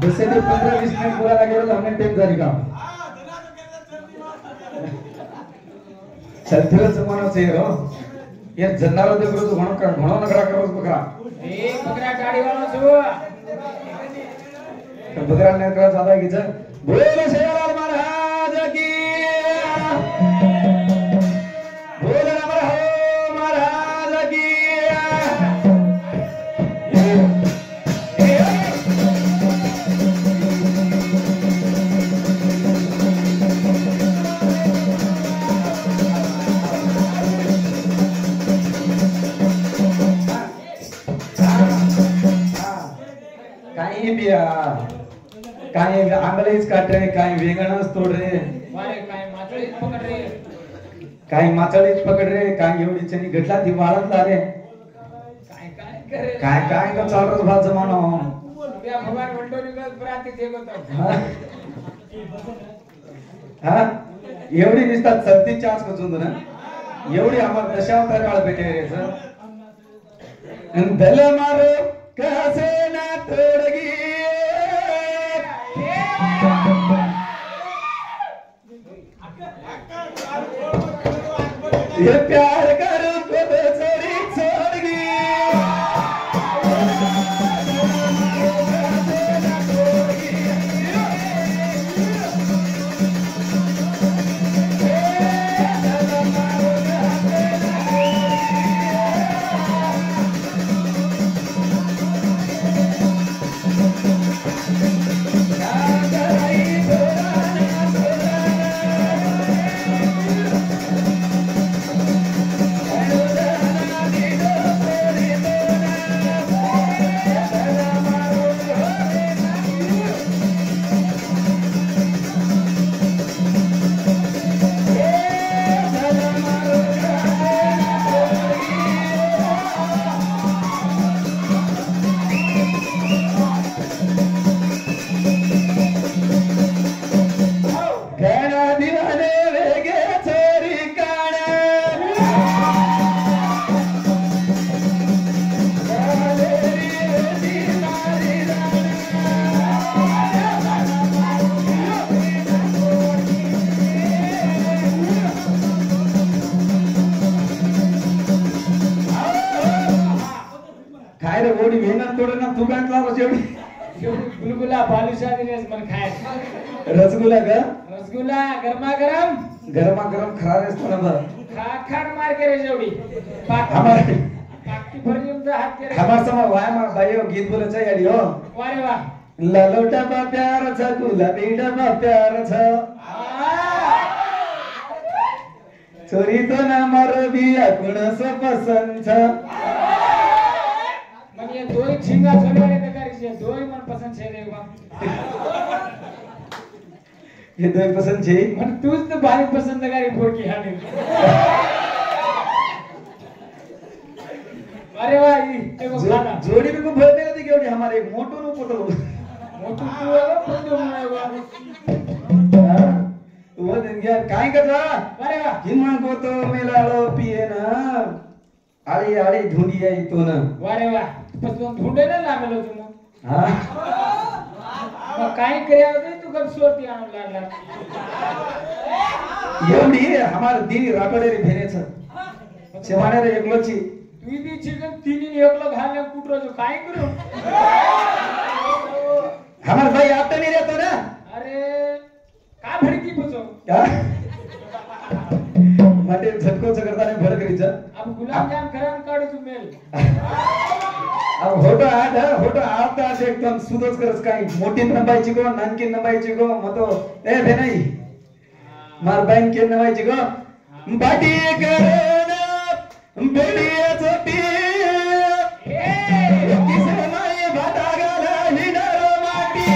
जसे ते 15-20 मिनिट बोलायला गेलो हमने टेप झाली का चलथिर जमाना से रो ये जन्नारो देखो तो घणो नगरा करो बकरा ए बकरा गाड़ी वाला छो तो बकरा ने करा ज्यादा की छ बोलो शेरालाल महाराज की बोलो महाराज की काही बिया काही आंबलेच काट रे काही वेगणच तोड रे वारे काय माचळीच पकड रे काही माचळीच पकड रे काही एवढी चनी घटला ती वाळतला रे काय काय करे काय काय तो चालरोज भात जमानो त्या भगवान वंडोरी का प्राती देगतो हा एवढी निसतात सर्दी चान्स कचून ना एवढी आम्हाला दशावतार काळ भेटे रे सर दल मारो कसे ना तोडगी ये प्यार करो तो बेचारी छोड़गी एवढी मेहनत तोडे ना तू घातला एवढी गुलगुला बालुशा दिनेस मन खाय रसगुल्ला का रसगुल्ला गरमा गरम खरा रे ना खा खा मार के रे जेवडी हमारे पाकी भरियम द हाथ के हमार समय वाय मा भाइयो गीत बोले छ याडी हो वारे वाह ललोटा बा प्यार छ गुलाबी डबा प्यार छ चोरी तो ना मरो बिया कुणस पसंद छ मन ये दोई झिंगा छोड़े ते करी छे दोई मन पसंद छे देवा ये दोई पसंद छे मन तूच तो भारी पसंद करी फोड़की हानी अरे वाह ये देखो खाना जोड़ी भी को भरने का देखिए और हमारे मोटो नो पोटो मोटू तू है फोटो बनाएगा वो दिन यार काय कर रहा अरे वाह हिमा को तो मेलाळो पिए ना आळी आळी ढूंढी आई तो ना वारे वाह पसंद ढूंढे ना लामेलो तुम हां मग काय કર્યા होते तू कब सोरती आणू लागला एवढी हमार दी राकडे रे भेने छ शेवाणे रे एकलोची तू भी चिकन तीन एकलो घालने कुटरो जो काय करू हमार भाई आता नहीं रहता ना अरे का भड़की पूछो क्या माटे झटको करता ने भड़ करी जा अब गुलाब जाम खराब काढू तू मेल अब होटो आता एकदम सुदोस करस काही मोठी नंबायची गो नानकी नंबायची गो मतो ए भेनाई मार बहन के नंबायची गो बाटी करना बेडिया छोटी किसे माई भाटा गाला हिडरो माटी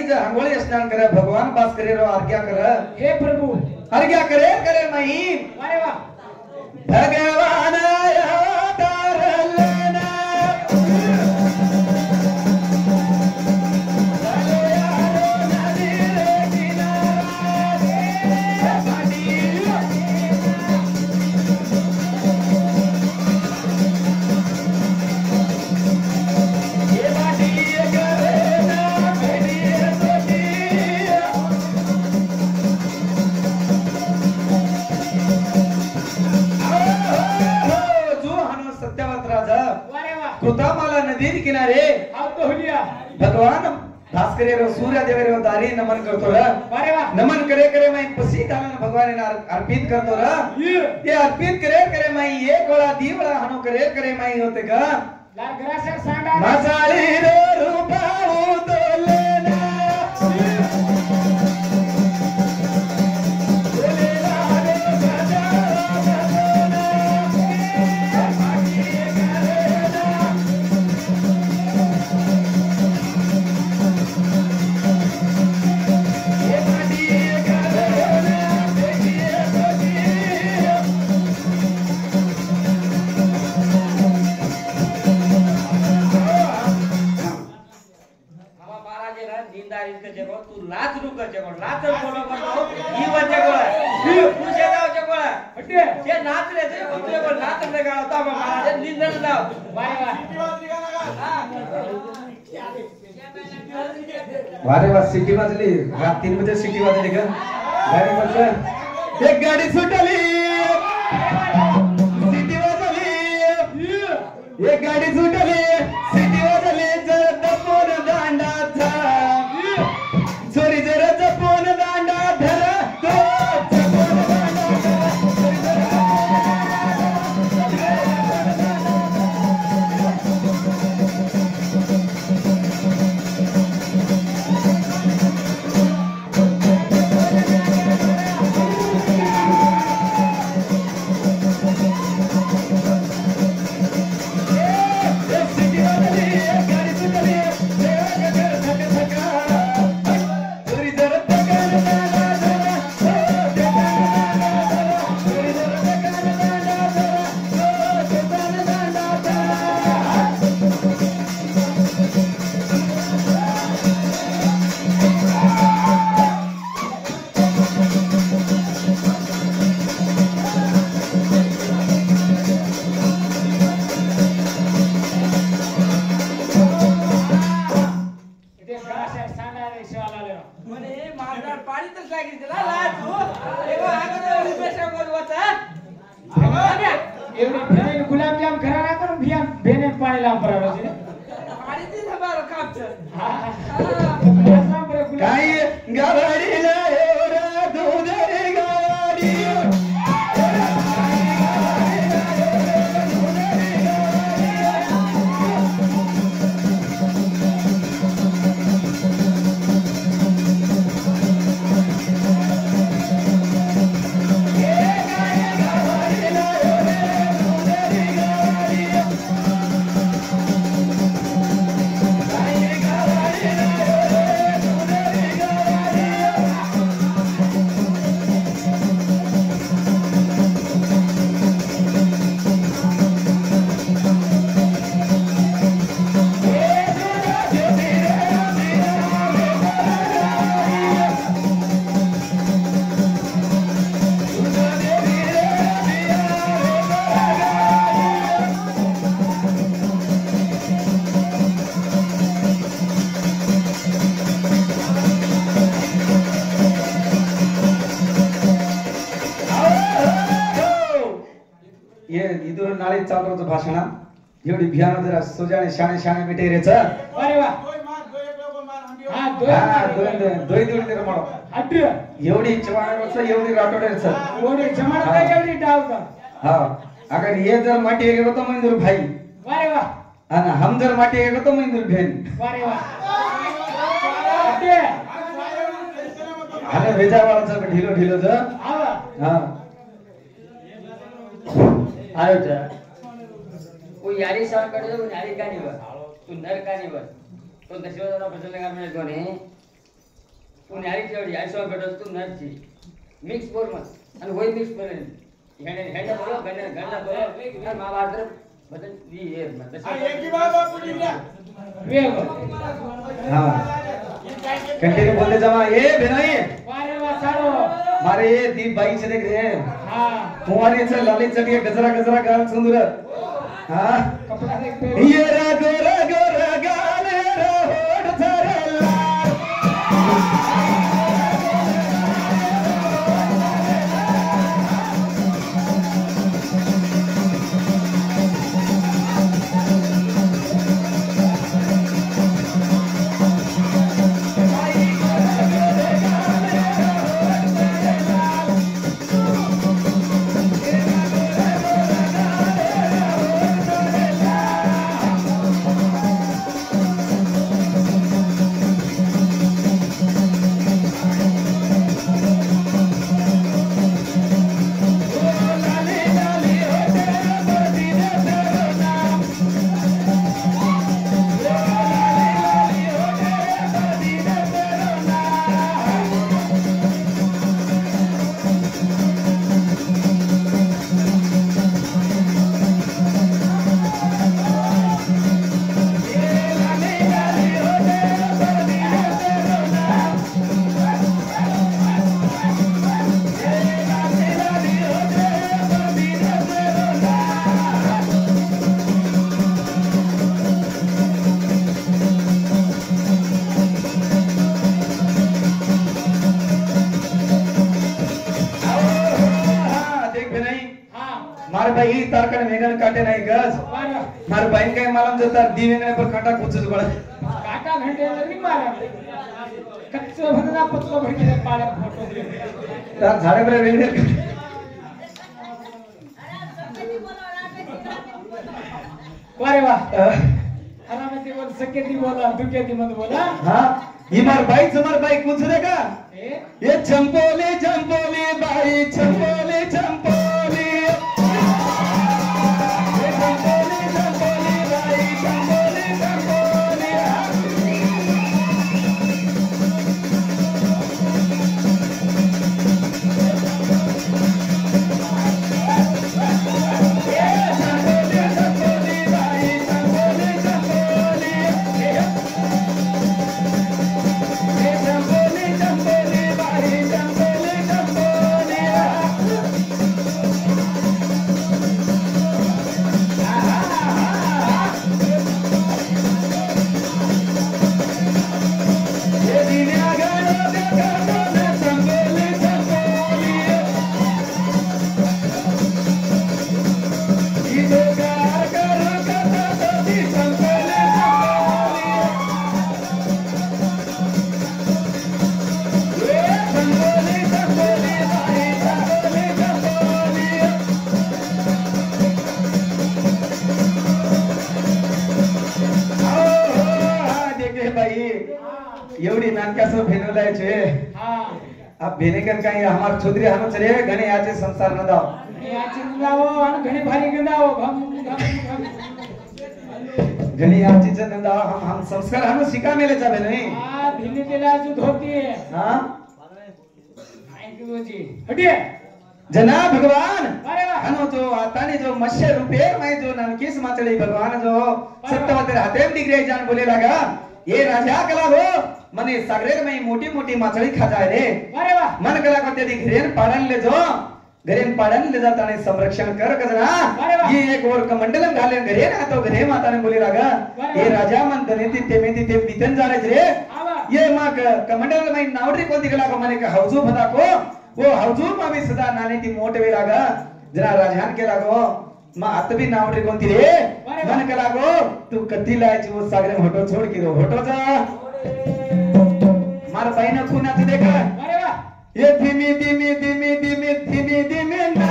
ज हंगोळी स्नान करे भगवान पास करे रो अर्घ्या कर हे प्रभु अर्घ्या करे करे मही अरे वाह भगवान अवतार लेना कृतामाला नदी किनारे भगवान भास्कर सूर्य देव दारी नमन करतो नमन करे करे मैं पसी घालन भगवान अर्पित करतो ये अर्पित करे करे मैं एक वेळा दी वेळा हनो करे करे मैं होते का मसाली रूपाऊ तोलेना तू लाच रुक जगो लाच बोलो बोलो ई वजे गोळा पुरुषे जाव जगो हटे जे नाचले ते तुझे बोल नाच ले गाळो ता महाराज निंदन जाव वारे वा सिटी वाजली रात 3 बजे सिटी वाजली का गाडी बस एक गाडी सुटली सिटी वाजली एक गाडी सुटली सिटी वाजली जर दपोन दांडाचा चोरी जर जपून दांडा धर तो जपून दांडा गुलाबजाम खरा ना करून भिया भेने पाणी लांब पडावं पाणी ती धबार कापच काय गावाडीला एवढा दूध रे गावाडी इधर नाळे चालतो भाषण एवढी भियान जरा सोजाने शाणे शाणे मिटे रेच अरे वा दोई तेरे मारो एवढी चवाळच एवढी राटोडेच एवढी जमाना एवढी डावता हा अगर ये जर माटी गेलो तो मंदिर भाई अरे वा आणि हम जर माटी गेलो तो मंदिर बहन अरे वा आणि भेजावाळाचा ढिलो ढिलो ज हा आयो जा वो यारी सावन काढतो न्यारी कानीवर तू नर कानीवर तो दशवजना बदलले का मिळतो ने पुण्यारी जेवढी आयसो भेटत तू नरची मिक्स बोल मत आणि वही मिक्स करेन हेने बोलो गणना बोलो आणि महाभारत बदल ये एकी बाबा पुढीला वेग हाँ कंटिन्यू बोलते जमा ये बेनाई वारे वासारो मारे ये दीप भाई से देख रहे हैं हाँ तुम्हारे से लाली चढ़िए गजरा गजरा गाल सुंदर हाँ कपड़ा देख पे ये गोरा गोरा गाल रे होठ थारे लाल मार भाई तारकन मेगन काटे नहीं गज वारा मार बहन के मालूम जो तार दी वेंगने पर काटा कुछ जुगड़ काटा घंटे नहीं मारा कच्चो भरना पतलो भर के पाले फोटो तार झाड़े पर वेंगने वारे वाह हरामे ती बोल सके ती बोला दुके ती मत बोला हाँ ये मार भाई कुछ देगा ए ये चंपोली चंपोली भाई चंपोली चंपोली ये चंपोली चंपोली भाई चंपोली चंपोली ये चंपोली चंपोली भाई चंपोली चंपोली ये चंपोली चंपोली भाई चंपोली चंपोली ये दुनिया गाना देखा तो चंपोली चंपोली ये तो प्यार करो कथा तो दी चंपोली चंपोली ये चंपोली चंपोली भाई चंपोली चंपोली देखे भाई एवढी नानक्यासो भेनवलायचे हां आप भेनेकर काही हमार छोदरी हानो चले गणे याचे संसार न दाव ये आची लावो आणि घणे भारी गंदावो घम घम गणे याची न दाव हम संस्कार हानो शिका मेले जाबे नाही आ भिनी दिला जुद होती है हां थैंक यू जी हटिए जना भगवान अरे वाह हानो जो आताने जो मत्स्य रूपे मैं जो ननकीस माचड़ी भगवान जो सत्तवतर हाते डिग्री जान बोले लगा ये राजा कला हो मने सागरेर में मोटी मोटी माचड़ी खा जाए रे अरे वाह मन कला को तेरी घरेन पाडन ले जो घरेन पाडन ले जाता ने संरक्षण कर कजना अरे वाह। ये एक और कमंडलम घाले घरे ना तो घरे माता ने बोली लगा अरे ये वाह। राजा मन दनेती तेमेती ते बितन जा रहे रे आवा ये मग कमंडल में नावडी को दिखला को मने का हौजू फदा को वो हौजू में भी सदा नाने ती मोटे वे लागा जरा राजहान के लागो मां अत भी नावडी कोणती रे मन के लागो तू कती लायची वो सागरे में होटो छोड़ की रो होटो जा मार बहिण कुणाचं देखा अरे वाह ये धीमी धीमी धीमी धीमी धीमी धीमी ना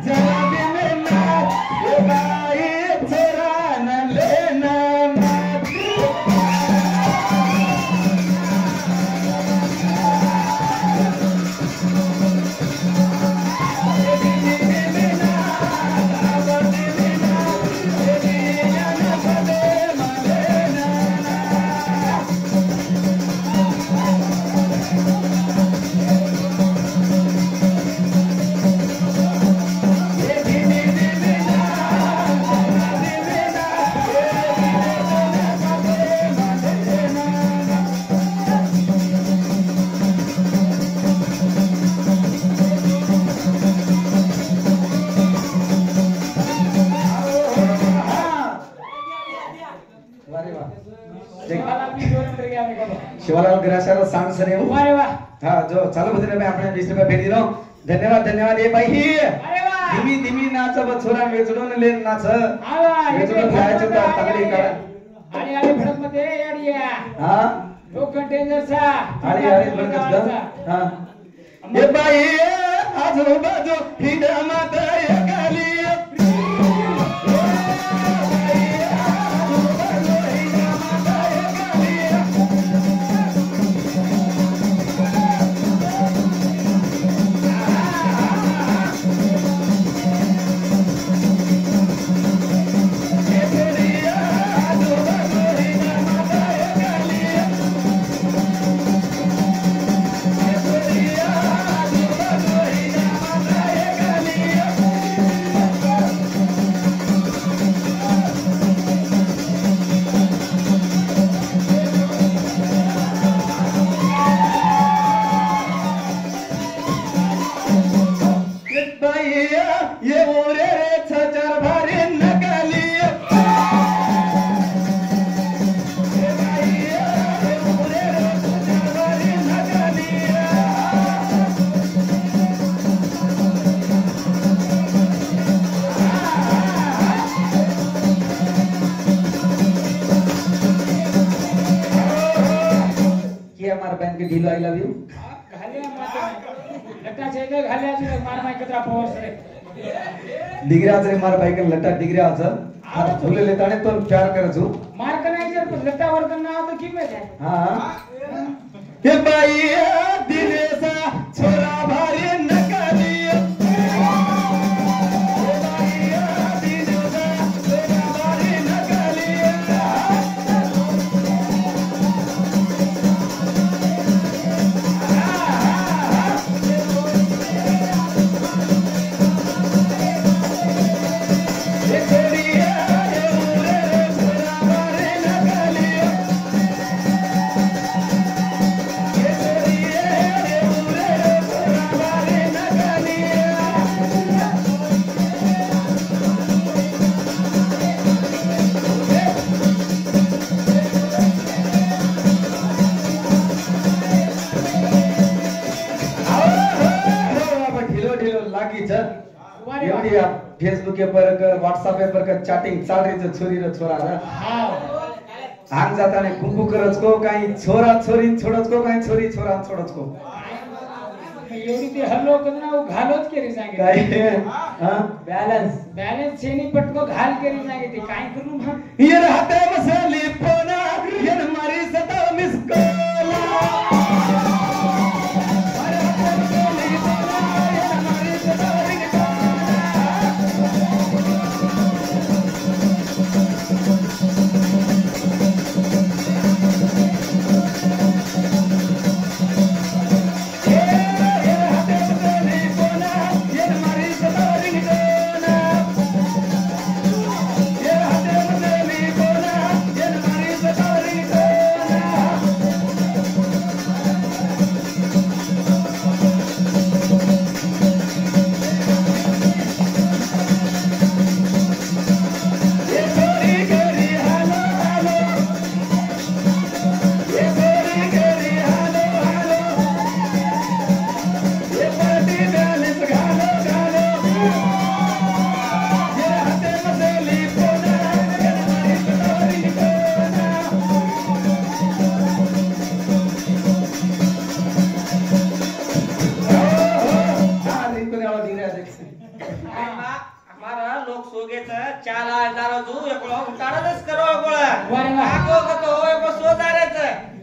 जरा धीमी ना ये बाई जरा न लेना ना ये धीमी धीमी ना जरा धीमी ना ये धीमी ना बदे मलेना शिवालाल ग्रासारा सांग सरे हो अरे वाह हाँ जो चालू बदले में आपने 20 रुपया भेज दो धन्यवाद धन्यवाद ये भाई अरे वाह धीमी धीमी नाच बछोरा वेचडून ले नाच वेचडून खायचं तर चांगली काढ आणि आणि भडक मध्ये याडिया हा तो कंटेनरचा अरे अरे बरकत हा ये बाई आजू बाजू हिडा माता एकाली ढीलो आई लव यू घाले लट्टा छेदे घाले आज मार माय कतरा पोस रे डिग्र्या रे मार बाईक लट्टा डिग्र्या आता फुले लेताने तो प्यार करजो मार का नाही जर लट्टा वर्तन ना तो किमेत है हां हे बाई दिनेसा छोरा भारी नकाली फेसबुक पर व्हाट्सएप पर चॅटिंग चाल रही छोरी र छोरा र हांग जाताने कुंकू करच को काही छोरा छोरी छोडच को काही छोरी छोरा छोडच को एवढी ते हल्लो करना वो घालोच केरी सांगे काय हां बॅलन्स छेनी पटको घाल केरी सांगे ते काय करू हा ये राहते मसाली पोना ये मारी सदा मिस कोला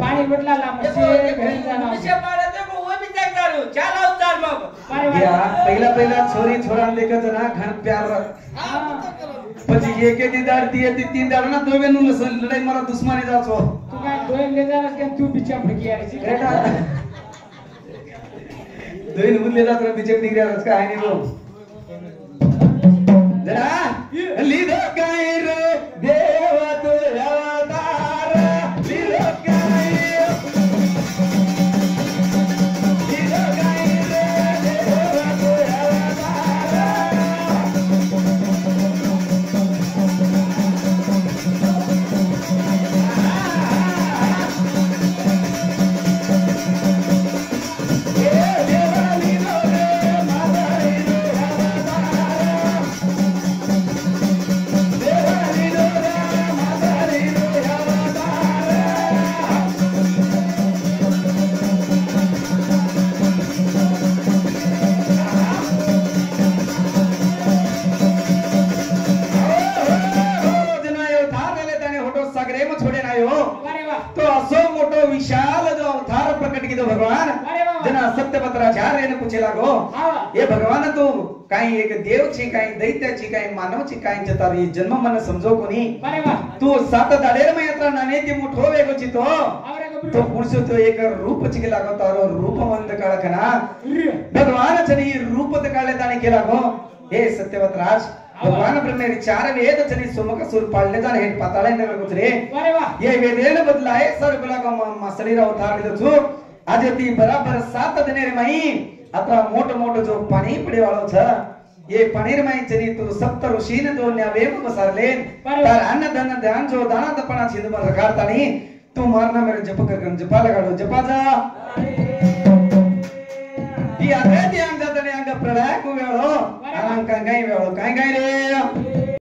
पाणी बदला ला म्हणजे घरी जाणार पहिला छोरी छोरा देखत ना घन प्यार પછી એક એક દાડ દી હતી तीन દાડ ના દોવે નું લડાઈ મારા દુશ્મની જાચો તું કાઈ દોય લે જાસ કે તું પીછા ફડકી यार छी બેટા દોઈ નું લે જાત પીછે ફડકી यार का आहे नी वो जरा લીધો કાઈ રે દેવ તો અવતાર લીધો કાઈ गो भगवान अरे वाह. जना सत्यपत्राचार्य ने पूछे लागो हा. ये भगवान तू काही एक देवची काही दैत्याची काही मानवची काही जतारी जन्म मन समजो कोणी अरे वा. तू सात दाडेर में यात्रा नाने ती मुठो वेगो चितो आवरे गब्रू. तो पुरुष तो एक रूप चिके लागो तारो रूपवंत काळखना भगवान चनी रूप काळे ताने केला गो हे सत्यवत राज भगवान ब्रह्मे विचार वेद चनी सुमुख सुर पाळले जाण हेट पाताळे नगर गुजरे अरे वा. ये वेदेन बदलाए सर गुला को मसलीरा उतार दिलो छु आज ती बराबर 7 दिने रे माई आता मोठ मोठ जो पाणी पडे वाळो छ ये पनीर माई चनी तू सप्त ऋषीन जो न्यावेम बसारले तार अन्न धन ध्यान जो दाना दपणा छिंद मन रखारतानी तू मारना मेरे जप कर जपा लगाडो जपा जा ಈ ಅದೇ ಅಂಗದನೆ ಅಂಗ ಪ್ರಳಯ ಕು ವೇಳೋ ಅಂಗ ಗೈ ವೇಳೋ ಕೈ ಗೈ ರೇ